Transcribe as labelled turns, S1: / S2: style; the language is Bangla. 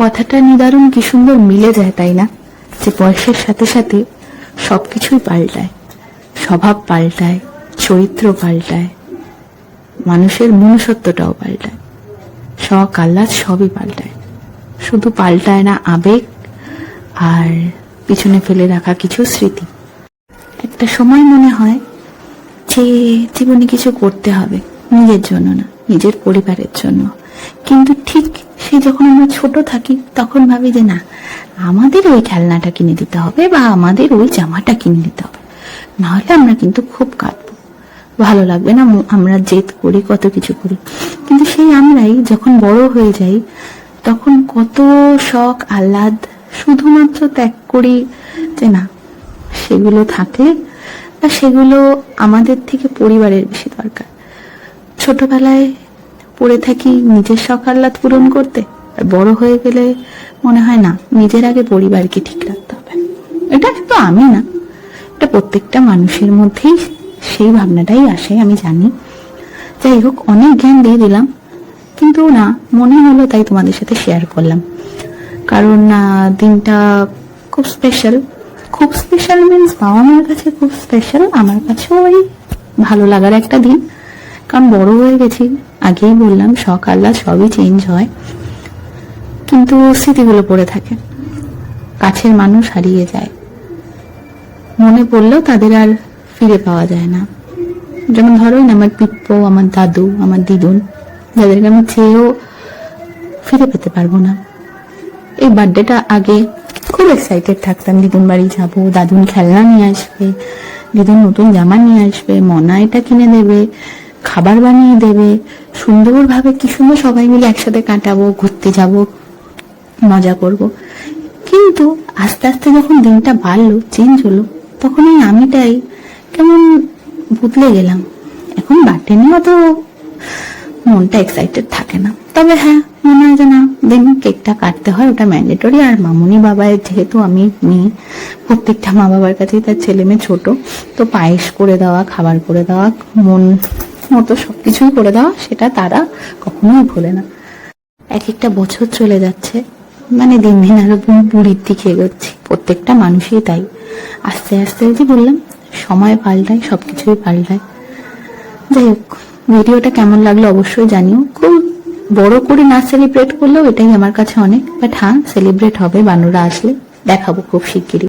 S1: কথাটা নিদারুণ কি সুন্দর মিলে যায়, তাই না? যে বয়সের সাথে সাথে সবকিছুই পাল্টায়, স্বভাব পাল্টায়, চরিত্র পাল্টায়, মানুষের মনুষ্যত্বটাও পাল্টায়, শখ আহ্লাদ সবই পাল্টায়। শুধু পাল্টায় না আবেগ আর পিছনে ফেলে রাখা কিছু স্মৃতি। একটা সময় মনে হয় যে জীবনে কিছু করতে হবে, নিজের জন্য না, নিজের পরিবারের জন্য। কিন্তু ঠিক সে যখন আমরা ছোট থাকি তখন ভাবি যে না, আমাদের ওই খেলনাটা কিনে দিতে হবে বা আমাদের ওই জামাটা কিনে দিতে হবে, নাহলে আমরা কিন্তু খুব কাঁদবো, ভালো লাগবে না, আমরা জেদ করি, কত কিছু করি। কিন্তু সেই আমরাই যখন বড় হয়ে যাই তখন কত শখ আহ্লাদ শুধুমাত্র ত্যাগ করি যে না, সেগুলো থাকলে বা সেগুলো আমাদের থেকে পরিবারের বেশি দরকার। ছোটবেলায় পড়ে থাকি নিজের শখ আহ্লাদ পূরণ করতে, আর বড় হয়ে গেলে মনে হয় না, নিজের আগে পরিবারকে ঠিক রাখতে হবে। এটা তো আমি না, এটা প্রত্যেকটা মানুষের মধ্যেই সেই ভাবনাটাই আসে, আমি জানি। যাই হোক, অনেক জ্ঞান দিয়ে দিলাম, কিন্তু না, মনে হলো তাই তোমাদের সাথে শেয়ার করলাম। কারণ দিনটা খুব স্পেশাল। খুব স্পেশাল মিন্স বাবা মার কাছে খুব স্পেশাল, আমার কাছেও ওই ভালো লাগার একটা দিন। কারণ বড় হয়ে গেছি, আগেই বললাম, শখ আহ্লাদ সবই চেঞ্জ হয়, কিন্তু স্মৃতিগুলো পড়ে থাকে। কাছের মানুষ হারিয়ে যায়, মনে পড়লেও তাদের আর ফিরে পাওয়া যায় না। যেমন ধরো আমার পিপ্পো, আমার দাদু, আমার দিদুন, যাদেরকে আমি চেয়েও ফিরে পেতে পারবো না। এই বার্থডেটা আগে খুব এক্সাইটেড থাকতাম, দিদুন বাড়ি যাবো, দাদুন খেলনা নিয়ে আসবে, দিদুন নতুন জামা নিয়ে আসবে, মনা এটা কিনে দেবে, খাবার বানিয়ে দেবে, সুন্দরভাবে কি সুন্দর সবাই মিলে একসাথে কাটাবো, ঘুরতে যাব, মজা করব। কিন্তু আস্তে আস্তে যখন দিনটা বাড়লো, চেঞ্জ হলো, তখন এই আমিটাই কেমন বদলে গেলাম। এখন বার্থডে নিয়ে অত মনটা এক্সাইটেড থাকে না। তবে হ্যাঁ, মনে হয় যে না, দিন কেকটা কাটতে হয়, ওটা ম্যান্ডেটরি। আর মামুনি বাবায় যেহেতু আমি মেয়ে, প্রত্যেকটা মা বাবার কাছেই তার ছেলে মেয়ে ছোট, তো পায়েস করে দেওয়া, খাবার করে দেওয়া, মন মতো সবকিছুই করে দেওয়া, সেটা তারা কখনোই ভোলে না। এক একটা বছর চলে যাচ্ছে, মানে দিন দিন আরো বুড়ির দিকে এগোচ্ছি, প্রত্যেকটা মানুষই তাই। আস্তে আস্তে যে বললাম, সময় পাল্টায়, সবকিছুই পাল্টায়। যাই হোক, ভিডিওটা কেমন লাগলো অবশ্যই জানিও। খুব বড় করে না সেলিব্রেট করলেও এটাই আমার কাছে অনেক, বাট হ্যাঁ, সেলিব্রেট হবে, বানুরা আসলে দেখাবো খুব শিগগিরই।